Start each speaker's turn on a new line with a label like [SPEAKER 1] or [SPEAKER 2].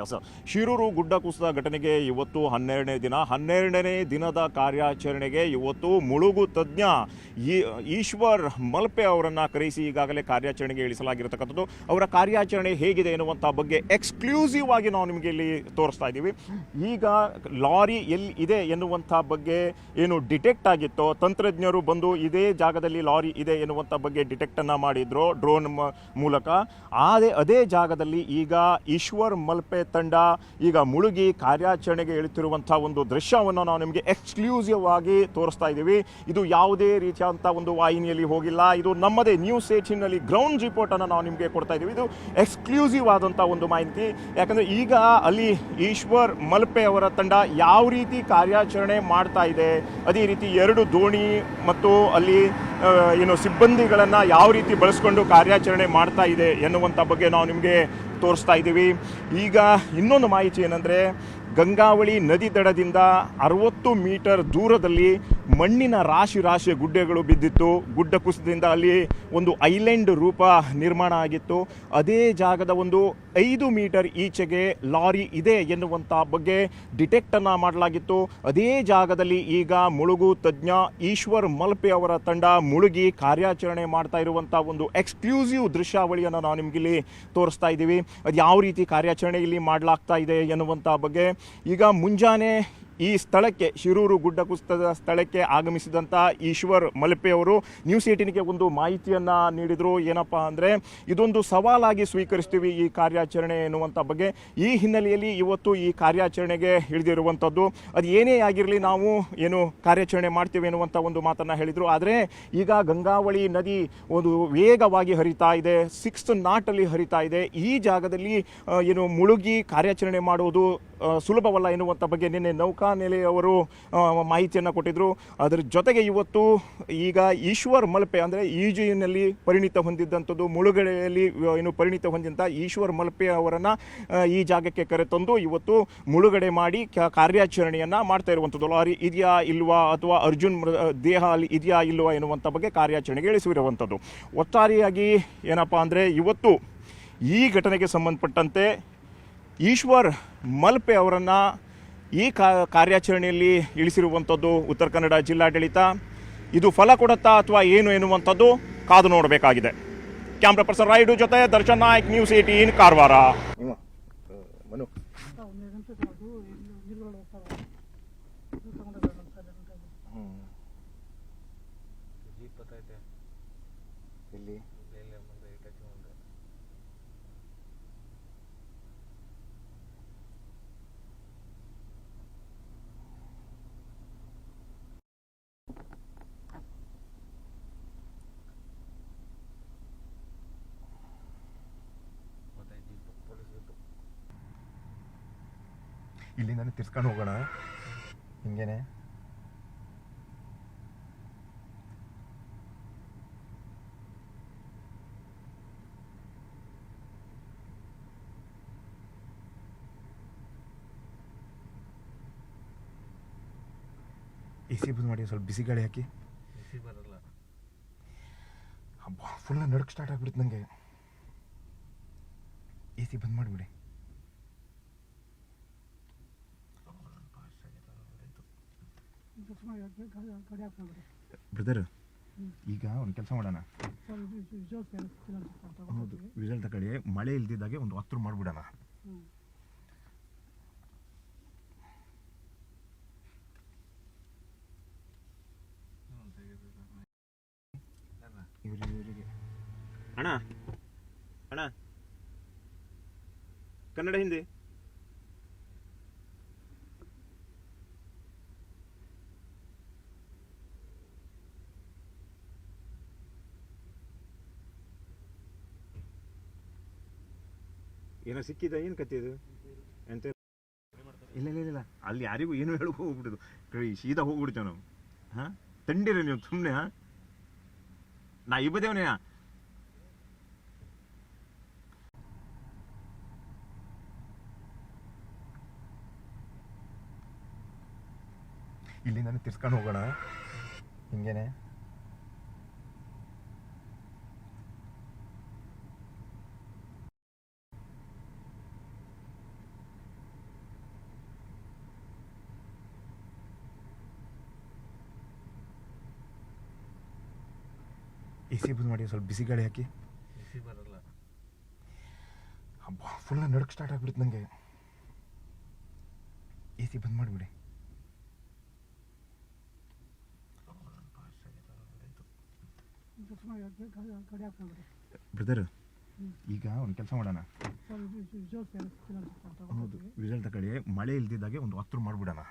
[SPEAKER 1] S, Shirur ಗುಡ್ಡ ಕುಸಿದ ಘಟನೆಗೆ ಇವತ್ತು 12ನೇ ದಿನದ ಕಾರ್ಯಾಚರಣೆಗೆ ಇವತ್ತು ಮುಳುಗು ತಜ್ಞ ಈಶ್ವರ್ ಮಲ್ಪೆ ಅವರನ್ನು ಕರೆಸಿ ಈಗಾಗಲೇ ಕಾರ್ಯಾಚರಣೆಗೆ ಇಳಿಸಲಾಗಿರತಕ್ಕಂಥದ್ದು. ಅವರ ಕಾರ್ಯಾಚರಣೆ ಹೇಗಿದೆ ಎನ್ನುವಂಥ ಬಗ್ಗೆ ಎಕ್ಸ್ಕ್ಲೂಸಿವ್ ಆಗಿ ನಾವು ನಿಮಗೆ ಇಲ್ಲಿ ತೋರಿಸ್ತಾ ಇದ್ದೀವಿ. ಈಗ ಲಾರಿ ಎಲ್ಲಿ ಇದೆ ಎನ್ನುವಂಥ ಬಗ್ಗೆ ಏನು ಡಿಟೆಕ್ಟ್ ಆಗಿತ್ತೋ, ತಂತ್ರಜ್ಞರು ಬಂದು ಇದೇ ಜಾಗದಲ್ಲಿ ಲಾರಿ ಇದೆ ಎನ್ನುವಂಥ ಬಗ್ಗೆ ಡಿಟೆಕ್ಟನ್ನು ಮಾಡಿದ್ರು ಡ್ರೋನ್ ಮೂಲಕ. ಅದೇ ಜಾಗದಲ್ಲಿ ಈಗ ಈಶ್ವರ್ ಮಲ್ಪೆ ತಂಡ ಈಗ ಮುಳುಗಿ ಕಾರ್ಯಾಚರಣೆಗೆ ಇಳುತ್ತಿರುವಂಥ ಒಂದು ದೃಶ್ಯವನ್ನು ನಾವು ನಿಮಗೆ ಎಕ್ಸ್ಕ್ಲೂಸಿವ್ ಆಗಿ ತೋರಿಸ್ತಾ ಇದ್ದೀವಿ. ಇದು ಯಾವುದೇ ರೀತಿಯಾದಂಥ ಒಂದು ವಾಹಿನಿಯಲ್ಲಿ ಹೋಗಿಲ್ಲ, ಇದು ನಮ್ಮದೇ ನ್ಯೂಸ್ 18ನಲ್ಲಿ ಗ್ರೌಂಡ್ ರಿಪೋರ್ಟನ್ನು ನಾವು ನಿಮಗೆ ಕೊಡ್ತಾ ಇದ್ದೀವಿ. ಇದು ಎಕ್ಸ್ಕ್ಲೂಸಿವ್ ಆದಂಥ ಒಂದು ಮಾಹಿತಿ. ಯಾಕಂದರೆ ಈಗ ಅಲ್ಲಿ ಈಶ್ವರ್ ಮಲ್ಪೆ ಅವರ ತಂಡ ಯಾವ ರೀತಿ ಕಾರ್ಯಾಚರಣೆ ಮಾಡ್ತಾ ಇದೆ, ಅದೇ ರೀತಿ 2 ದೋಣಿ ಮತ್ತು ಅಲ್ಲಿ ಏನು ಸಿಬ್ಬಂದಿಗಳನ್ನು ಯಾವ ರೀತಿ ಬಳಸ್ಕೊಂಡು ಕಾರ್ಯಾಚರಣೆ ಮಾಡ್ತಾ ಇದೆ ಎನ್ನುವಂಥ ಬಗ್ಗೆ ನಾವು ನಿಮಗೆ ತೋರಿಸ್ತಾ ಇದ್ದೀವಿ. ಈಗ ಇನ್ನೊಂದು ಮಾಹಿತಿ ಏನಂದರೆ, ಗಂಗಾವಳಿ ನದಿ ದಡದಿಂದ 60 ಮೀಟರ್ ದೂರದಲ್ಲಿ ಮಣ್ಣಿನ ರಾಶಿ ಗುಡ್ಡೆಗಳು ಬಿದ್ದಿತ್ತು. ಗುಡ್ಡ ಕುಸಿತದಿಂದ ಅಲ್ಲಿ ಒಂದು ಐಲ್ಯಾಂಡ್ ರೂಪ ನಿರ್ಮಾಣ ಆಗಿತ್ತು. ಅದೇ ಜಾಗದ ಒಂದು 5 ಮೀಟರ್ ಈಚೆಗೆ ಲಾರಿ ಇದೆ ಎನ್ನುವಂಥ ಬಗ್ಗೆ ಡಿಟೆಕ್ಟನ್ನು ಮಾಡಲಾಗಿತ್ತು. ಅದೇ ಜಾಗದಲ್ಲಿ ಈಗ ಮುಳುಗು ತಜ್ಞ ಈಶ್ವರ್ ಮಲ್ಪೆ ಅವರ ತಂಡ ಮುಳುಗಿ ಕಾರ್ಯಾಚರಣೆ ಮಾಡ್ತಾ ಇರುವಂಥ ಒಂದು ಎಕ್ಸ್ಕ್ಲೂಸಿವ್ ದೃಶ್ಯಾವಳಿಯನ್ನು ನಾವು ನಿಮಗಿಲ್ಲಿ ತೋರಿಸ್ತಾ ಇದ್ದೀವಿ. ಅದು ಯಾವ ರೀತಿ ಕಾರ್ಯಾಚರಣೆ ಇಲ್ಲಿ ಮಾಡಲಾಗ್ತಾ ಇದೆ ಎನ್ನುವಂಥ ಬಗ್ಗೆ ಈಗ ಮುಂಜಾನೆ ಈ ಸ್ಥಳಕ್ಕೆ, ಶಿರೂರು ಗುಡ್ಡ ಕುಸಿತದ ಸ್ಥಳಕ್ಕೆ ಆಗಮಿಸಿದಂಥ ಈಶ್ವರ್ ಮಲ್ಪೆ ಅವರು ನ್ಯೂಸ್ 18ಗೆ ಒಂದು ಮಾಹಿತಿಯನ್ನು ನೀಡಿದರು. ಏನಪ್ಪ ಅಂದರೆ, ಇದೊಂದು ಸವಾಲಾಗಿ ಸ್ವೀಕರಿಸ್ತೀವಿ ಈ ಕಾರ್ಯಾಚರಣೆ ಎನ್ನುವಂಥ ಬಗ್ಗೆ. ಈ ಹಿನ್ನೆಲೆಯಲ್ಲಿ ಇವತ್ತು ಈ ಕಾರ್ಯಾಚರಣೆಗೆ ಇಳಿದಿರುವಂಥದ್ದು. ಅದು ಏನೇ ಆಗಿರಲಿ, ನಾವು ಏನು ಕಾರ್ಯಾಚರಣೆ ಮಾಡ್ತೀವಿ ಎನ್ನುವಂಥ ಒಂದು ಮಾತನ್ನು ಹೇಳಿದರು. ಆದರೆ ಈಗ ಗಂಗಾವಳಿ ನದಿ ಒಂದು ವೇಗವಾಗಿ ಹರಿತಾ ಇದೆ, 6 ನಾಟಲ್ಲಿ ಹರಿತಾ ಇದೆ. ಈ ಜಾಗದಲ್ಲಿ ಏನು ಮುಳುಗಿ ಕಾರ್ಯಾಚರಣೆ ಮಾಡುವುದು ಸುಲಭವಲ್ಲ ಎನ್ನುವಂಥ ಬಗ್ಗೆ ನಿನ್ನೆ ನೌಕಾನೆಲೆಯವರು ಮಾಹಿತಿಯನ್ನು ಕೊಟ್ಟಿದ್ದರು. ಅದರ ಜೊತೆಗೆ ಇವತ್ತು ಈಗ ಈಶ್ವರ್ ಮಲ್ಪೆ ಅಂದರೆ ಈಜಿನಲ್ಲಿ ಪರಿಣಿತ ಹೊಂದಿದ್ದಂಥದ್ದು, ಮುಳುಗಡೆಯಲ್ಲಿ ಏನು ಪರಿಣಿತ ಹೊಂದಿದ್ದಂಥ ಈಶ್ವರ್ ಮಲ್ಪೆ ಅವರನ್ನು ಈ ಜಾಗಕ್ಕೆ ಕರೆತಂದು ಇವತ್ತು ಮುಳುಗಡೆ ಮಾಡಿ ಕಾರ್ಯಾಚರಣೆಯನ್ನು ಮಾಡ್ತಾ ಇರುವಂಥದ್ದು. ಲಾರಿ ಇದೆಯಾ ಇಲ್ವಾ ಅಥವಾ ಅರ್ಜುನ್ ದೇಹ ಅಲ್ಲಿ ಇದೆಯಾ ಇಲ್ವಾ ಎನ್ನುವಂಥ ಬಗ್ಗೆ ಕಾರ್ಯಾಚರಣೆಗೆ ಇಳಿಸಿರುವಂಥದ್ದು. ಒಟ್ಟಾರೆಯಾಗಿ ಏನಪ್ಪ ಅಂದರೆ, ಇವತ್ತು ಈ ಘಟನೆಗೆ ಸಂಬಂಧಪಟ್ಟಂತೆ ಈಶ್ವರ್ ಮಲ್ಪೆ ಅವರನ್ನು ಈ ಕಾರ್ಯಾಚರಣೆಯಲ್ಲಿ ಇಳಿಸಿರುವಂಥದ್ದು ಉತ್ತರ ಕನ್ನಡ ಜಿಲ್ಲಾಡಳಿತ. ಇದು ಫಲ ಕೊಡುತ್ತಾ ಅಥವಾ ಏನು ಎನ್ನುವಂಥದ್ದು ಕಾದು ನೋಡಬೇಕಾಗಿದೆ. ಕ್ಯಾಮ್ರಾ ಪರ್ಸನ್ ರಾಯ್ಡು ಜೊತೆ ದರ್ಶನ್ ನಾಯ್ಕ್, ನ್ಯೂಸ್ 18 ಕಾರವಾರ.
[SPEAKER 2] ಇಲ್ಲಿ ನಾನು ತಿರ್ಸ್ಕೊಂಡು ಹೋಗೋಣ ಹಿಂಗೇನೆ. AC ಬಂದ್ ಮಾಡಿ, ಸ್ವಲ್ಪ ಬಿಸಿ ಗಾಳಿ ಹಾಕಿ.
[SPEAKER 3] AC ಬರಲ್ಲ,
[SPEAKER 2] ಹಬ್ಬ ಫುಲ್ ನಡಕ್ ಸ್ಟಾರ್ಟ್ ಆಗ್ಬಿಡುತ್ತೆ ನನಗೆ. AC ಬಂದ್ ಮಾಡಿಬಿಡಿ. ಬ್ರದರ್, ಈಗ ಒಂದು ಕೆಲಸ ಮಾಡೋಣ. ಹೌದು, ವಿಜಲ್ ತಗೊಳ್ಳಿ. ಮಳೆ ಇಲ್ದಿದ್ದಾಗೆ ಒಂದು 10 ಮಾಡಿಬಿಡೋಣ. ಇವರಿಗೆ
[SPEAKER 1] ಅಣ್ಣ ಅಣ್ಣ ಕನ್ನಡ ಹಿಂದಿ ಏನೋ ಸಿಕ್ಕಿದ? ಏನು ಕತೆ ಇದು ಎಂತ?
[SPEAKER 2] ಇಲ್ಲ ಇಲ್ಲ ಇಲ್ಲ, ಅಲ್ಲಿ ಯಾರಿಗೂ ಏನು ಹೇಳಕ್ಕೆ ಹೋಗ್ಬಿಡುದು, ಸೀದಾ ಹೋಗ್ಬಿಡ್ತೇವೆ ನಾವು. ಹಾಂ, ತಂಡಿರಿ ನೀವು ಸುಮ್ಮನೆ. ಹಾಂ, ನಾ ಇಬ್ಬದೇವನೇ. ಇಲ್ಲಿ ನಾನು ತಿರ್ಸ್ಕೊಂಡು ಹೋಗೋಣ ಹಿಂಗೇನೆ.
[SPEAKER 1] ಎ ಸಿ ಬಂದು ಮಾಡಿ ಸ್ವಲ್ಪ ಬಿಸಿ ಗಾಳಿ ಹಾಕಿ.
[SPEAKER 3] ಬಿಸಿ ಬರಲ್ಲ.
[SPEAKER 1] ಹಬ್ಬ ಫುಲ್ ನಡಕ್ ಸ್ಟಾರ್ಟ್ ಆಗ್ಬಿಡುತ್ತೆ ನನಗೆ. ಎ ಸಿ ಬಂದ್ ಮಾಡಿಬಿಡಿ. ಬ್ರದರ್ ಈಗ ಒಂದು ಕೆಲಸ ಮಾಡೋಣ. ಹೌದು ರಿಸಲ್ಟ್ ತಗೊಳ್ಳಿ. ಮಳೆ ಇಲ್ದಿದ್ದಾಗೆ ಒಂದು 10 ಮಾಡಿಬಿಡೋಣ.